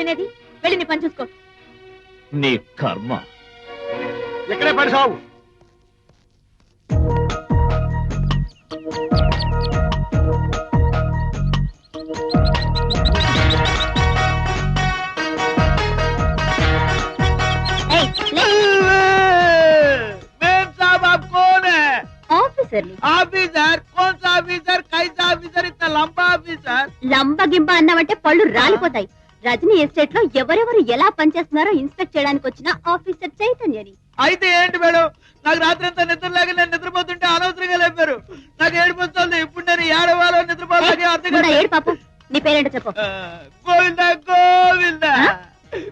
వెళ్ళి నీ పని చూసుకో. నీ కర్మ. ఎక్కడే పడిసావు? ఆఫీసర్ कौन सा ऑफिसर कैसा ऑफिसर इतना लंबा ऑफिसर లంబా గింబా అన్నావంటే పళ్ళు రాలిపోతాయి. రజనీ ఎస్టేట్ లో ఎవరెవరు ఎలా పనిచేస్తున్నారో ఇన్స్పెక్ట్ చేయడానికి వచ్చిన ఆఫీసర్ చైతన్యని. అయితే ఏంటి మేడం, నాకు రాత్రి అంతా నిద్ర లేక నేను నిద్రపోతుంటే అనవసరంగా లేపారు. నాకు ఏడుపు వస్తుంది. ఇప్పుడు నేను ఏడవాలో నిద్రపోవాలి అర్థం కాదు. ఏడు పాప, నీ పేరేంటో చెప్పు. గోవిందా గోవిందా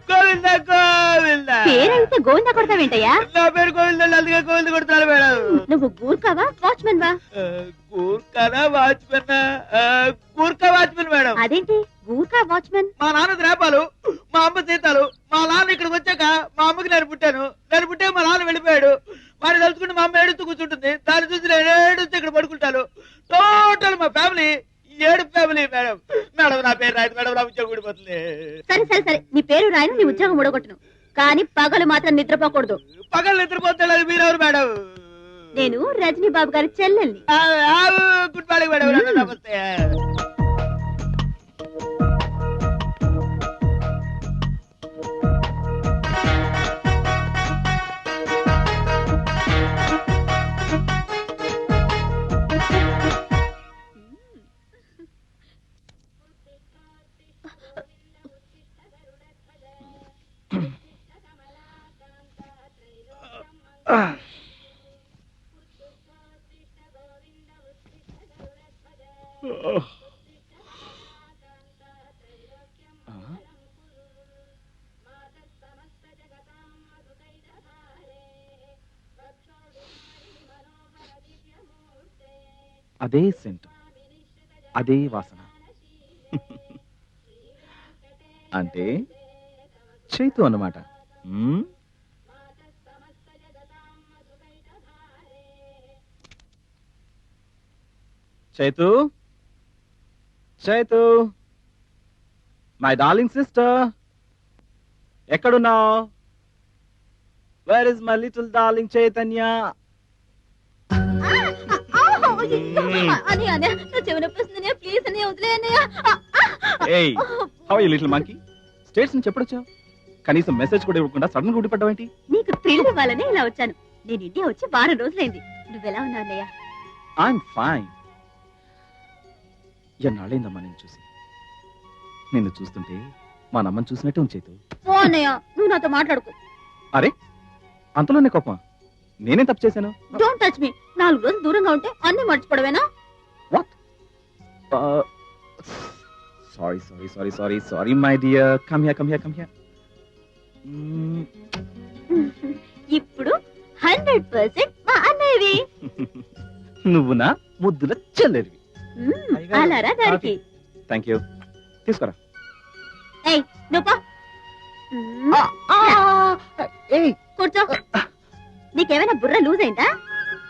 గోవిందా గోవిందా. పేరైతే గోవిందా కొడతావేంటయ్యా? నా పేరు గోవిందా, అందుకే గోవింద కొడతాను మేడం. నువ్వు గూర్ఖావా వాచ్మెన్ వా? గూర్ఖానా వాచ్మెన్? Gurkha watchman madam. అదేంటి గూర్ఖా వాచ్మెన్? మా నాన్న ద్రేపాలు, మా అమ్మ సీతాలు. మా నాన్న ఇక్కడికి వచ్చాక మా అమ్మకి నేను పుట్టాను. నేను పుట్టే మా నాన్న వెళ్ళిపోయాడు. వాడిని తలుచుకుంటే మా అమ్మ ఏడుస్తూ కూర్చుంటుంది. దాన్ని చూసి నేను ఏడుస్తూ ఇక్కడ పడుకుంటాను. టోటల్ మా ఫ్యామిలీ ఏడు ఫ్యామిలీ మేడం. మేడం నా పేరు రాయదు మేడం, నా ఉద్యోగం ఊడిపోతుంది. సరే సరే సరే, నీ పేరు రాయను, నీ ఉద్యోగం ఊడగొట్టును. కానీ పగలు మాత్రం నిద్రపోకూడదు. పగలు నిద్రపోతే మీరెవరు మేడం? నేను రజనీ బాబు గారి చెల్లెల్ని. Good morning madam. నమస్తే. అదే సెంట్, అదే వాసన. అంటే చైతు అన్నమాట. Chaitu, Chaitu, my darling sister, ఎక్కడున్నావు? Where is my little darling Chaitanya? States నుంచి ఎప్పుడొచ్చావు? కనీసం మెసేజ్ కూడా ఇవ్వకుండా సడన్ గా ఊడిపడ్డావేంటి? నీకు థ్రిల్ ఇవ్వాలని ఇలా వచ్చాను. నేను ఇండియా వచ్చి వారం రోజులైంది. నువ్వెలా ఉన్నావు అన్నయ్య? I'm fine. ఎన్నాళ్ళైందమ్మా నేను చూసి. నిన్ను చూస్తుంటే మా నమ్మని చూసినట్టే ఉంచేతు. అన్నయ్య, నువ్వు నాతో మాట్లాడుకో. అరే, అంతలోనే కోపం? నేనేం తప్పు చేశాను? Don't touch me. 4 రోజులు దూరంగా ఉంటే అన్ని మర్చిపోవడమేనా? What? Sorry sorry sorry sorry sorry my dear. Come here come here come here. ఇప్పుడు 100% మా అన్నయ్యవి. నువ్వు నా ముద్దుల చెల్లెలివి. అలారా దానికి. Thank you. తీసుకురా. ఏయ్ నువ్వు కూర్చో. నీకేమైనా బుర్ర లూజ్ అయిందా?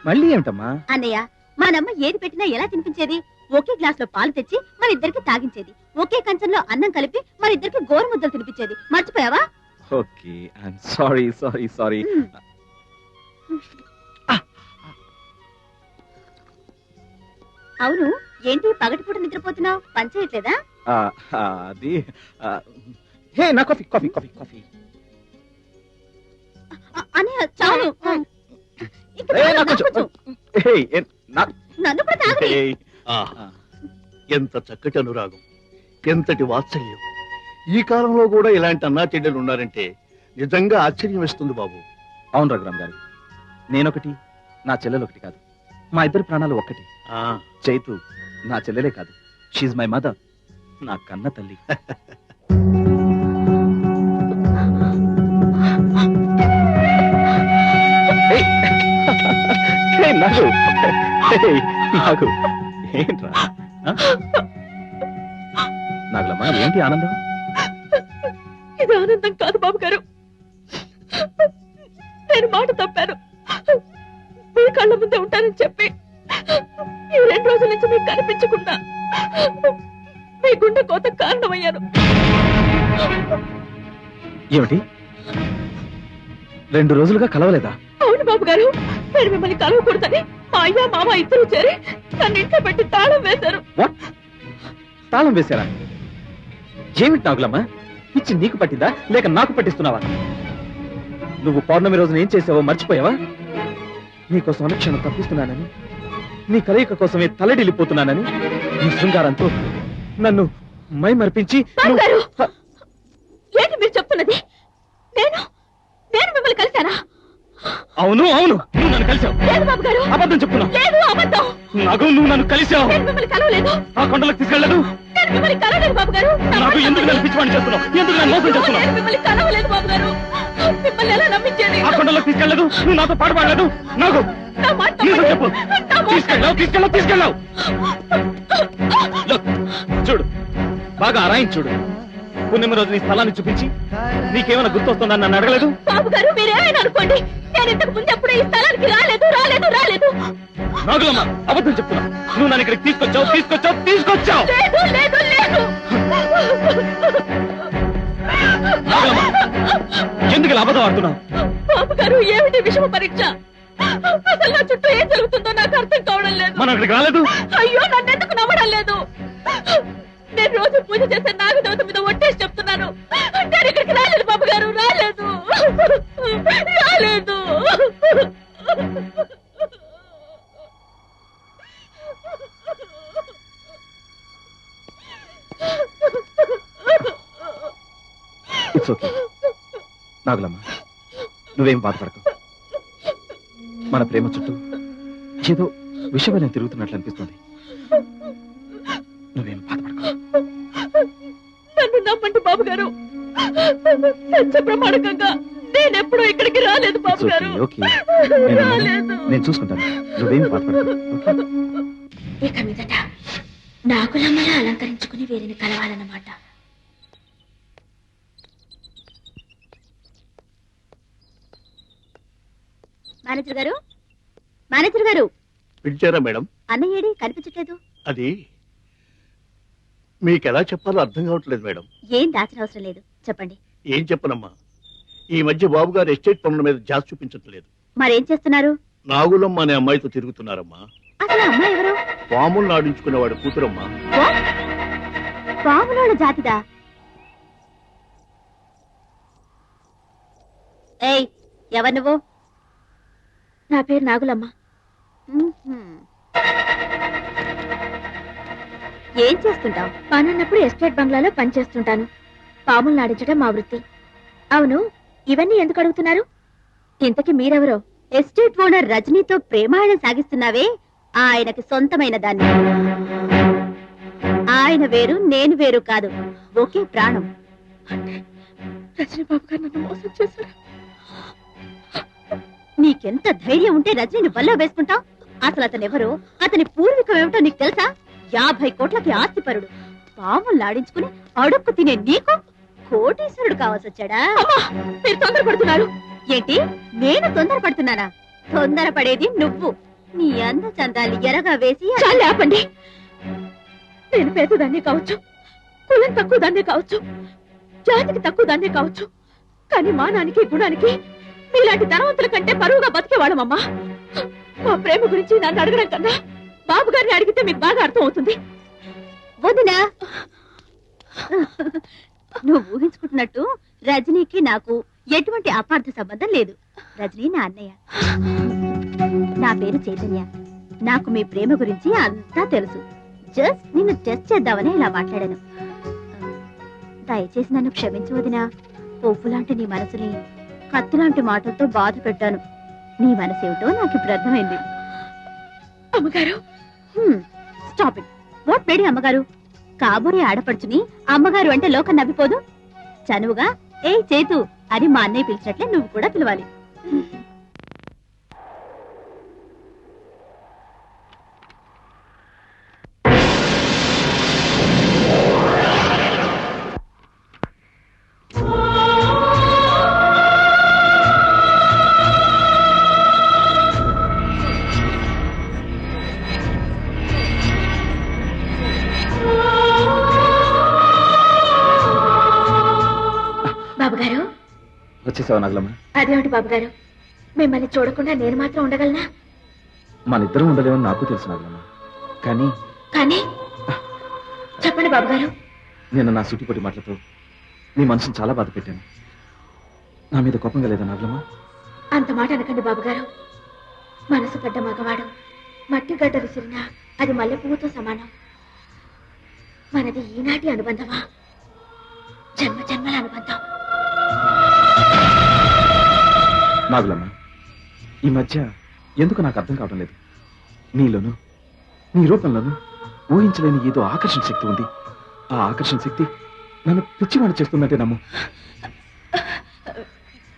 మళ్ళీ ఏమిటమ్మా? అన్నయ్య, మనమ్మ ఏది పెట్టినా ఎలా తినిపించేది? ఒకే గ్లాస్ లో పాలు తెచ్చి మన ఇద్దరికి తాగించేది. ఒకే కంచంలో అన్నం కలిపి మన ఇద్దరికి గోరు ముద్దలు తినిపించేది. మర్చిపోయావా? Okay, I'm sorry sorry sorry. అవును, ఏంటి పగటిపూట నిద్రపోతున్నావు? పని చేయట్లేదా? అది హే, నా కాఫీ కాఫీ కాఫీ కాఫీ. అన్నయ్య చాలు. నన్ను కూడా తాగని. ఎంత చక్కటి అనురాగం, ఎంతటి వాత్సల్యం. ఈ కాలంలో కూడా ఇలాంటి అన్నా చెల్లెలు ఉన్నారంటే నిజంగా ఆశ్చర్యం వేస్తుంది బాబు. అవును రఘురామ్ గారు, నేనొకటి, నా చెల్లెలు ఒకటి కాదు. మా ఇద్దరి ప్రాణాలు ఒక్కటి. చైతు నా చెల్లెలే కాదు, షీఈ్ మై మదర్, నా కన్న తల్లి. ఏంట్రా నాగలమ్మా, ఏంటి ఆనందం? ఇది ఆనందం కాదు బాబు గారు. నేను మాట తప్పాను. మీ కళ్ళ ముందే ఉంటానని చెప్పి ఈ 2 రోజుల నుంచి మీకు కనిపించకుండా మీ గుండె కోత కారణమయ్యాను. ఏమిటి 2 రోజులుగా కలవలేదా? అవును బాబు గారు, నేను మిమ్మల్ని కలవకూడదని మా అయ్య మామ ఇద్దరు చేరి నన్ను ఇంట్లో పెట్టి తాళం వేశారు. తాళం వేశారా? ఏమిటి నాగులమ్మ, పిచ్చి నీకు పట్టిందా లేక నాకు పట్టిస్తున్నావా? నువ్వు పౌర్ణమి రోజున ఏం చేసావో మర్చిపోయావా? నీకోసం అనుక్షణం తప్పిస్తున్నానని, నీ కలయిక కోసమే తలడిల్లిపోతున్నానని, నీ శృంగారంతో నన్ను మై మర్పించి ఏంటి మీరు చెప్తున్నది? నేను మిమ్మల్ని కలిశానా? అవును అవును, నువ్వు నన్ను కలిసావు. లేదు బాబు గారు, అబద్ధం చెప్తున్నావు. లేదు, అబద్ధం. నాకు నువ్వు నన్ను కలిసావు. నేను మిమ్మల్ని కలవలేదు. ఆ కొండలకు తీసుకెళ్ళలేదు. నేను మిమ్మల్ని కలవలేదు బాబు గారు. నాకు ఎందుకు నన్ను పిచ్చివాడిని చేస్తున్నావు? ఎందుకు నన్ను మోసం చేస్తున్నావు? నేను మిమ్మల్ని కలవలేదు బాబు గారు. మిమ్మల్ని ఎలా నమ్మించేది? ఆ కొండలకు తీసుకెళ్ళలేదు. నువ్వు నాతో పాటు పాడలేదు. నాకు నా మాట నిజం నమ్మండి. చెప్పు. నా మాట తీసుకెళ్ళావు. Look, చూడు, బాగా అరాయించి చూడు. పుణ్యమ రోజు నీ స్థలాన్ని చూపించి నీకేమైనా గుర్తొస్తుందని నన్ను అడగలేదు. బాబు గారు, మీరేమైనా అనుకోండి, నేను ఇంతకు ముందు ఎప్పుడు ఈ స్థలానికి రాలేదు. నాగులమ్మ, అబద్ధం చెప్తున్నా. నువ్వు నన్ను ఇక్కడికి తీసుకొచ్చావు. లేదు. నాగులమ్మ, ఎందుకు ఇలా అబద్ధం ఆడుతున్నావు? బాబు గారు, ఏమిటి విషమ పరీక్ష? అసలు నా చుట్టూ ఏం జరుగుతుందో నాకు అర్థం కావడం లేదు. మనం అక్కడికి రాలేదు. అయ్యో, నన్నెందుకు నమ్మడం లేదు? నేను రోజు పూజ చేసే నాగదేవత మీద ఒట్టేసి చెప్తున్నాను, నేను ఇక్కడికి రాలేదు బాబు గారు. రాలేదు. ఇట్స్ ఓకే నాగులమ్మ, నువ్వేం బాధపడకు. మన ప్రేమ చుట్టూ ఏదో విషయం తిరుగుతున్నట్లు అనిపిస్తుంది. నువ్వేం బాధపడకు. నన్ను నమ్మండి బాబు గారు, సత్య ప్రమాణకంగా నేనెప్పుడూ ఇక్కడికి రాలేదు బాబు గారు. నేను చూసుకుంటాను, నువ్వేం బాధపడకు. ఇక మీదట నాగులమ్మలా అలంకరించుకుని వీరిని కలవాలన్నమాట. మేనేజర్ గారు పిలిచారా మేడం? అన్నయ్యేడి కనిపించట్లేదు. అది మీకెలా చెప్పాలో అర్థం కావట్లేదు మేడం. ఏం దాచిన అవసరం లేదు, చెప్పండి. ఏం చెప్పనమ్మా, ఈ మధ్య బాబు గారు ఎస్టేట్ పనుల మీద జాస్ చూపించట్లేదు. మరేం చేస్తున్నారు? నాగులమ్మ అనే అమ్మాయితో తిరుగుతున్నారమ్మా. అసలు అమ్మాయి ఎవరు? పాములు నాడించుకునేవాడు కూతురమ్మా. పాములోళ్ళ జాతిదా? ఏయ్, ఎవరు నువ్వు? నా పేరు నాగులమ్మ. ఏం చేస్తుంటావు? పనున్నప్పుడు ఎస్టేట్ బంగ్లాలో పనిచేస్తుంటాను. పాములు నాడించడం మా వృత్తి. అవును, ఇవన్నీ ఎందుకు అడుగుతున్నారు? ఇంతకీ మీరెవరో? ఎస్టేట్ ఓనర్ రజనీతో ప్రేమాయణం సాగిస్తున్నావే, ఆయనకి సొంతమైన దాన్ని. ఆయన వేరు, నేను వేరు కాదు, ఒకే ప్రాణం. రజనీ బాబు గారు నన్ను మోసం చేశారు. నీకెంత ధైర్యం ఉంటే రజనీని వల్ల వేసుకుంటావు? అసలు అతనెవరో, అతని పూర్వీకం ఏమిటో నీకు తెలుసా? 50 కోట్లకి ఆస్తిపరుడు. పాములు లాడించుకుని అడుక్కు తినే నీకు కోటీశ్వరుడు కావాల్సి వచ్చాడా? మీరు తొందరపడుతున్నారు. ఏంటి, నేను తొందరపడుతున్నానా? తొందరపడేది నువ్వు. నీ అంద చందాలు ఎరగా వేసి ఆపండి. నేను పేదదాన్నే కావచ్చు, కులం తక్కువ దాన్నే కావచ్చు, జాతికి తక్కువ దాన్నే కావచ్చు, కానీ మానానికి గుణానికి మీలాంటి ధనవంతుల కంటే పరువుగా బతికేవాళ్ళమమ్మా. మా ప్రేమ గురించి నన్ను అడగడం కన్నా బాబు గారిని అడిగితే మీకు బాగా అర్థం అవుతుంది. వదినా, నువ్వు ఊహించుకుంటున్నట్టు రజనీకి నాకు ఎటువంటి అపార్థ సంబంధం లేదు. రజనీ నా అన్నయ్య. నా పేరు చైతన్య. నాకు మీ ప్రేమ గురించి అంతా తెలుసు. జస్ట్ నిన్ను టెస్ట్ చేద్దామని ఇలా మాట్లాడాను. దయచేసి నన్ను క్షమించు వదినా. పువ్వు లాంటి నీ మనసుని కత్తిలాంటి మాటలతో బాధ పెట్టాను. నీ మనసు ఏమిటో నాకు ఇప్పుడు అర్థమైంది. అమ్మగారు, స్టాప్ ఇట్. వాట్ మేడి అమ్మగారు? కాబోయే ఆడపడుచుని అమ్మగారు అంటే లోకం నవ్విపోదు. చనువుగా ఏ చేతు అని మా అన్నయ్య పిలిచినట్లే నువ్వు కూడా పిలవాలి. బాబుగారు వచ్చేసావా నాగలమ్మ? అదేమిటి బాబుగారు, మిమ్మల్ని చూడకుండా నేను మాత్రం ఉండగలనా? మన ఇద్దరం ఉండలేమని నాకు తెలుసు నాగలమ్మ. కానీ కానీ చెప్పండి బాబుగారు. నేను నా సుటిపొట్టి మాటలతో నీ మనసును చాలా బాధ పెట్టాను. నా మీద కోపంగా లేదా నాగలమ్మ? అంత మాట అనకండి బాబుగారు. మనసు పడ్డ మగవాడు మట్టి గడ్డ విసిరినా అది మల్లె పువ్వుతో సమానం. మనది ఈనాటి అనుబంధమా, జన్మ జన్మల అనుబంధం. నాగులమ్మ, ఈ మధ్య ఎందుకు నాకు అర్థం కావడం లేదు. నీలోను నీ రూపంలోను ఊహించలేని ఏదో ఆకర్షణ శక్తి ఉంది. ఆ ఆకర్షణ శక్తి నన్ను పిచ్చివాడు చేస్తుందంటే నమ్ము.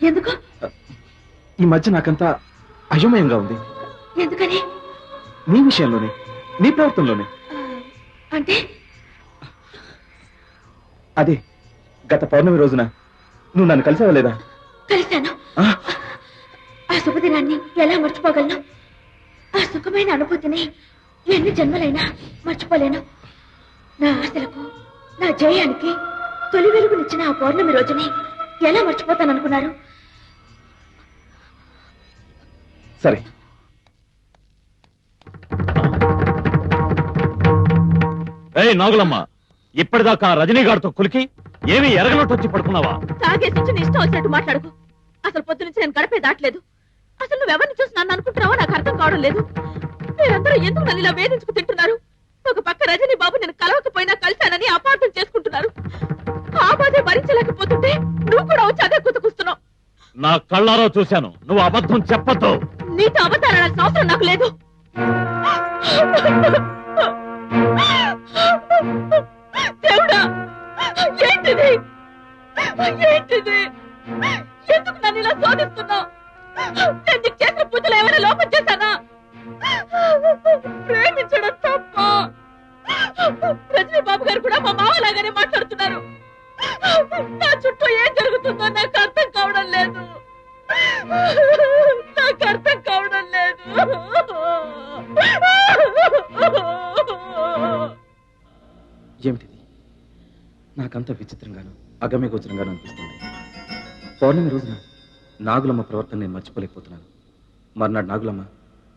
ఎందుకు? ఈ మధ్య నాకంతా అయోమయంగా ఉంది. ఎందుకని? నీ విషయంలోనే, నీ ప్రవర్తనలోనే. అంటే అదే గత పౌర్ణమి రోజున నువ్వు నన్ను కలిసావా లేదా? కలిశాను. ఆ శుభదినాన్ని ఎలా మర్చిపోగలను? ఆ సుఖమైన అనుభూతిని ఎన్ని జన్మలైనా మర్చిపోలేను. నా ఆశలకు, నా జయానికి తొలి వెలుగునిచ్చిన ఆ పౌర్ణమి రోజుని ఎలా మర్చిపోతాననుకున్నారు? సరే, నాగులమ్మ, ఇప్పటిదాకా రజనీగాడితో కులికి ఏమీ ఎరగనట్టు వచ్చి పడుకున్నావా? తాగేసి నీ ఇష్టం వచ్చినట్టు మాట్లాడుకు. అసలు పొద్దు నుంచి నేను గడపే దాటలేదు. అసలు నువ్వెవరిని చూసి నన్ను అనుకుంటున్నావో నాకు అర్థం కావడం లేదు. మీరందరూ ఎందుకు నన్ను ఇలా వేధించుకు తింటున్నారు? ఒక పక్క రజనీ బాబు నేను కలవకపోయినా కలిశానని అపార్థం చేసుకుంటున్నారు. ఆ బాధే భరించలేకపోతుంటే నువ్వు కూడా వచ్చి అదే కుతుకుస్తున్నావు. నా కళ్ళారో చూశాను. నువ్వు అబద్ధం చెప్పొద్దు. నీతో అబద్ధాలనాల్సిన అవసరం నాకు లేదు. దేవుడా, ఏంటిది? ఏంటిది? ఎందుకు నన్ను ఇలా శోధిస్తున్నావు? నేను నీకు చేసిన పూజలు ఏమైనా లోపం చేశానా? ప్రేమించడం తప్ప. రజనీ బాబు గారు కూడా మా మామలాగానే మాట్లాడుతున్నారు. నా చుట్టూ ఏం జరుగుతుందో నాకు అర్థం కావడం లేదు. నాకు అర్థం కావడం లేదు. ఏమిటిది? నాకంత విచిత్రంగాను అగమ్యగోచరంగాను అనిపిస్తుంది. పౌర్ణమి రోజున నాగులమ్మ ప్రవర్తన నేను మర్చిపోలేకపోతున్నాను. మర్నాడు నాగులమ్మ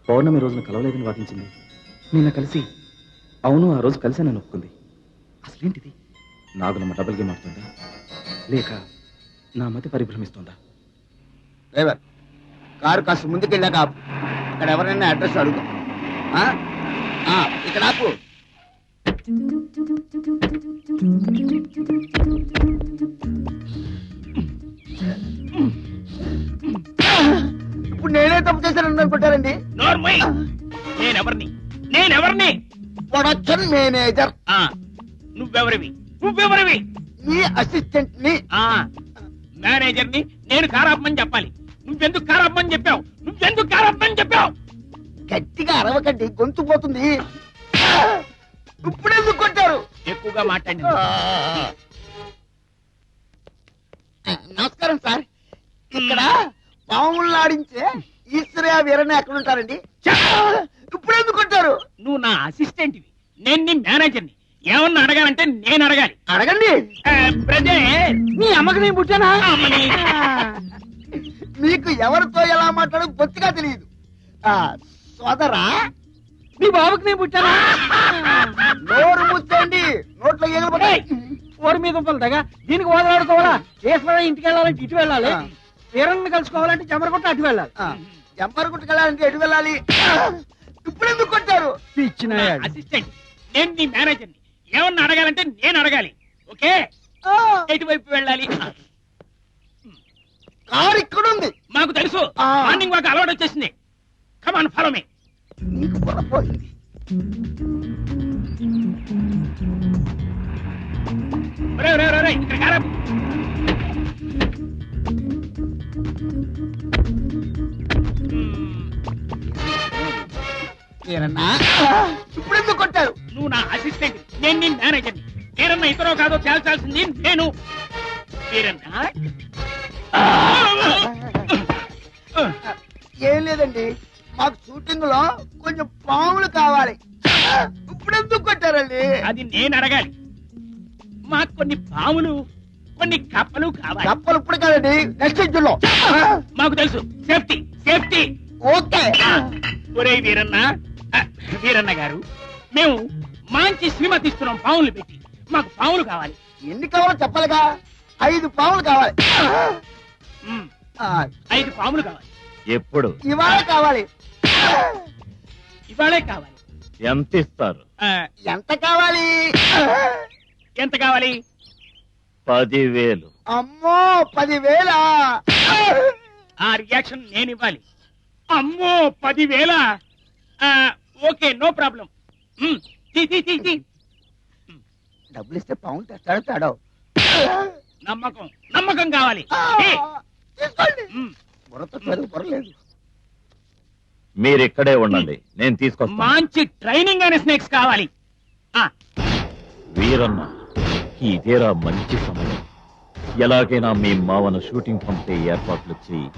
పౌర్ణమి రోజున కలవలేదని వాదించింది. నిన్న కలిసి అవును ఆ రోజు కలిసి నన్ను ఒప్పుకుంది. అసలేంటిది? నాగులమ్మ డబుల్ గేమ్ ఆడుతుందా, లేక నా మతి పరిభ్రమిస్తుందా? డ్రైవర్, కారు కాస్త ముందుకెళ్ళాక ఆపు. అక్కడ ఎవరైనా అడ్రస్ అడుగుతాం. ఇక్కడ ఆపు. ఇప్పుడు నేనే తప్పు చేశాను అనుకుంటారండి. నేనెవరిని? Production manager. నువ్వెవరివి? నీ అసిస్టెంట్ ని. మేనేజర్ ని నేను కారాపమని చెప్పాలి. నువ్వెందుకు కారాపమని చెప్పావు? గట్టిగా అరవకండి, గొంతు పోతుంది. ఇప్పుడెందుకు కొట్టారు? ఎక్కువగా మాట్లాడి. నమస్కారం సార్. ఇక్కడ పాములను ఆడించే ఈశ్వరయ్య వీరన్న ఎక్కడ ఉంటారండి? ఇప్పుడెందుకు కొట్టారు? నువ్వు నా అసిస్టెంట్వి, నేను నీ మేనేజర్ని. ఏమన్నా అడగాలంటే నేను అడగాలి. అడగండి. ప్రజే, నీ అమ్మకి నేను పుట్టానా? మీకు ఎవరితో ఎలా మాట్లాడో బొత్తిగా తెలియదు. సోదరా, నీ బాబుకి నేను పుట్టానా? నోరు ముచ్చండి, నోట్లో ఎగరబోతాయి. ఓరి మీద ఉంపలుగా దీనికి ఓదలాడుకోవాలా? ఈశ్వరయ్య ఇంటికి వెళ్ళాలంటే ఇటు వెళ్ళాలి, వీరన్ని కలుసుకోవాలంటే చెమరకొట్ట అటు వెళ్ళాలి. చెంపరగుట్టుకు వెళ్ళాలంటే ఎటు వెళ్ళాలి? ఇప్పుడెందుకు కొట్టారు? అసిస్టెంట్, నేను నీ మేనేజర్ని. ఏమన్నా అడగాలంటే నేను అడగాలి. ఓకే, ఎటువైపు వెళ్ళాలి? కారు ఇక్కడ ఉంది. మాకు తెలుసు. మార్నింగ్ వాక్ అలవాటు వచ్చేసింది. Come on, follow me. నీకు పొరపోయింది. ఇక్కడ కారా. ఇప్పుడెందుకు కొట్టారు? నువ్వు నా అసిస్టెంట్, నేను నీ మేనేజర్ని. వీరన్న ఇతరో కాదో తేల్చాల్సింది నేను. వీరన్న ఏం లేదండి, మాకు షూటింగ్ లో కొంచెం పాములు కావాలి. ఇప్పుడెందుకు కొట్టారండి? అది నేను అడగాలి. మాకు కొన్ని పాములు, కొన్ని కప్పలు కావాలి. కప్పలు ఇప్పుడు కాదండి, నెక్స్ట్ ఇంచులో. మాకు తెలుసు, సేఫ్టీ సేఫ్టీ. ఓకే. ఒరే వీరన్న, వీరన్న గారు, మేము మంచి సినిమా తీస్తున్నాం పావులు పెట్టి. మాకు పావులు కావాలి. ఎన్ని కావాలో చెప్పాలిగా. 5 పావులు కావాలి. 5 పాములు కావాలి. ఎప్పుడు? ఇవాళ కావాలి. ఇవాళే కావాలి. ఎంత ఇస్తారు? ఎంత కావాలి? ఎంత కావాలి? 10,000. అమ్మో 10,000. ఆ రియాక్షన్ నేను ఇవ్వాలి. అమ్మో 10,000. Okay, no problem. డబ్బులు ఇస్తే పావులు తెస్తాడో. నమ్మకం నమ్మకం కావాలి. బుర్రతో చదువు బుర్రలేదు. మీరిక్కడే ఉండండి, నేను తీసుకొస్తాను. మంచి ట్రైనింగ్ అనే స్నేక్స్ కావాలి. వీరన్న, ఇదేరా మంచి సమయం. ఎలాగైనా మీ మావను షూటింగ్ పంపే ఏర్పాట్లు చేయి.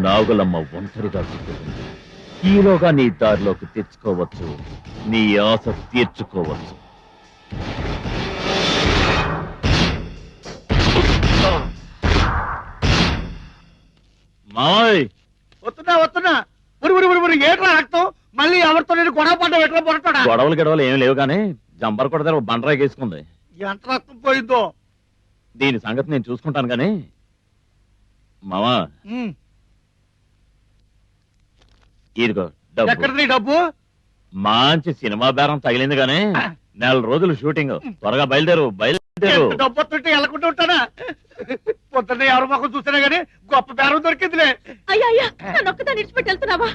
నాగులమ్మ ఒంటరిగా చిక్కుతుంది. ఈలోగా నీ దారిలోకి తెచ్చుకోవచ్చు, నీ ఆశ తీర్చుకోవచ్చు. మాయ్, వస్తున్నా ఏట్రా రక్తం. మళ్ళీ ఎవరితో నేను గొడవ పడ్డా ఎట్లా పొరటాడా? గొడవలు ఏం లేవు గానీ జంపర్ కొడితే బండరాయి వేసుకుంది. ఎంత రక్తం పోయిందో. దీని సంగతి నేను చూసుకుంటాను గానీ మావా, ఇదిగో డబ్బు. ఎక్కడిది డబ్బు? మంచి సినిమా బేరం తగిలింది గానీ 4 రోజులు షూటింగ్. త్వరగా బయలుదేరు. డబ్బు వస్తుంటే వెళ్ళకుండా ఉంటానా? పొద్దున్న ఎవరి మొక్కలు చూసినా గానీ గొప్ప బేరం దొరికిందిలే. అయ్యా అయ్యా, నన్ను ఒక్కదాన్ని విడిచిపెట్టి వెళ్తున్నావా?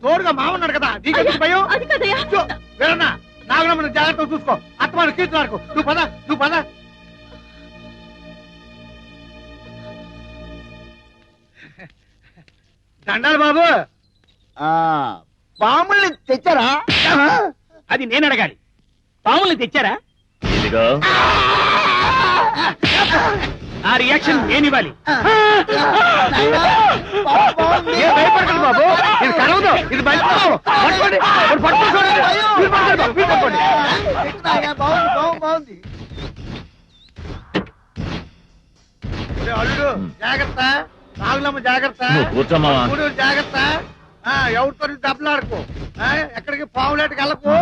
తోడుగా మామన్నాడు కదా, నీకెందుకు భయం? అది కదయ్యా. వేరన్నా, నాగరమ్మని జాగ్రత్తగా చూసుకో. అత్తమాను కీర్తున్నారు. నువ్వు పద. దండాలి బాబు. పాముల్ని తెచ్చారా? అది నేను అడగాలి. పాముల్ని తెచ్చారా? ఇదిగో ఆ రియాక్షన్ నేను ఇవ్వాలి. భయపడకండి బాబు, ఇది కలవదు, ఇది భయపడదు. బాగుంది. అల్లుడు జాగ్రత్త, నాగులమ్మ జాగ్రత్త, కూర్చోమా. జాగ్రత్త. ఎవరితో దెబ్బలాడుకో, ఎక్కడికి పావులేటకి వెళ్ళకు.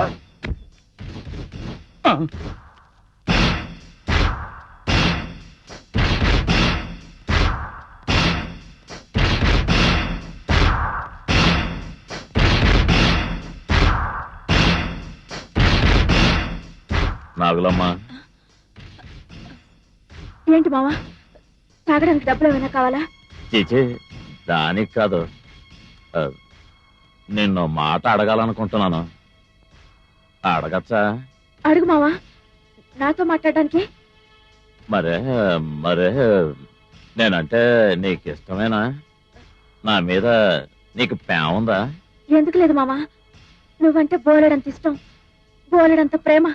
నాగులమ్మ, ఏంటి మావా, తాగడానికి డబ్బులు ఏమైనా కావాలా? చీచి, దానికి కాదు. నిన్ను మాట అడగాలనుకుంటున్నాను. అడగచ్చా? అడుగు మావా, నాతో మాట్లాడడానికి. మరే నేనంటే నీకు ఇష్టమేనా? నా మీద నీకు ప్రేమ ఉందా? ఎందుకు లేదు మావా, నువ్వంటే బోలెడంత ఇష్టం, బోలెడంత ప్రేమ.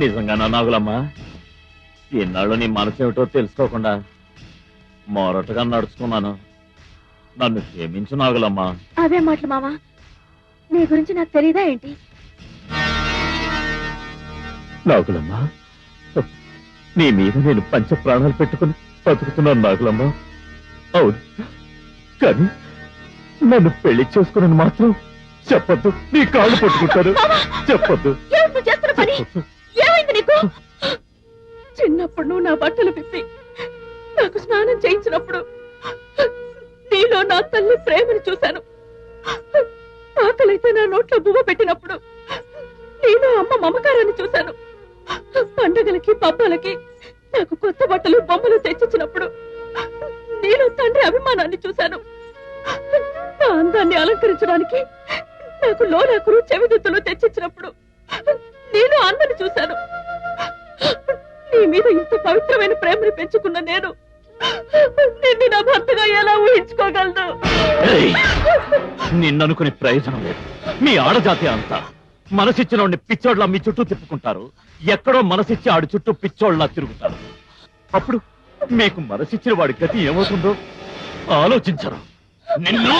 నిజంగానా నాగులమ్మ? ఇన్నాళ్ళు నీ మనసు ఏమిటో తెలుసుకోకుండా మొరటుగా నడుచుకున్నాను. నన్ను క్షమించు నాగులమ్మ. అవే మాటలు మావా, నీ గురించి నాకు తెలీదా ఏంటి? నాగులమ్మ, నీ మీద నేను పంచ ప్రాణాలు పెట్టుకుని బతుకుతున్నాను నాగులమ్మ. అవును, కానీ నన్ను పెళ్లి చేసుకుని మాత్రం చెప్పొద్దు. నీ కాళ్ళు పట్టుకుంటారు, చెప్పొద్దు. ఏమైంది నీకు? చిన్నప్పుడు నువ్వు నా బట్టలు విప్పి నాకు స్నానం చేయించినప్పుడు నీలో నా తల్లి ప్రేమను చూశాను. ఆకలైతే నా నోట్లో బువ్వ పెట్టినప్పుడు నీలో అమ్మ మమకారాన్ని చూశాను. పండగలకి పబ్బాలకి నాకు కొత్త బట్టలు బొమ్మలు తెచ్చిచ్చినప్పుడు నీలో తండ్రి అభిమానాన్ని చూశాను. నా అందాన్ని అలంకరించడానికి నాకు లోలాకులు చెవిదిద్దులు తెచ్చిచ్చినప్పుడు నేను అన్నని చూశాను. నీ మీద ఇంత పవిత్రమైన ప్రేమను పెంచుకున్న నేను నిన్ను నా భర్తగా ఎలా ఊహించుకోగలను? నిన్ననుకునే ప్రయోజనం లేదు. మీ ఆడజాతి అంతా మనసిచ్చిన పిచ్చోడ్లా మీ చుట్టూ తిప్పుకుంటారు. ఎక్కడో మనసిచ్చి ఆడి చుట్టూ పిచ్చోళ్లా తిరుగుతారు. అప్పుడు మీకు మనసిచ్చిన వాడి గతి ఏమవుతుందో ఆలోచించరు. నిన్ను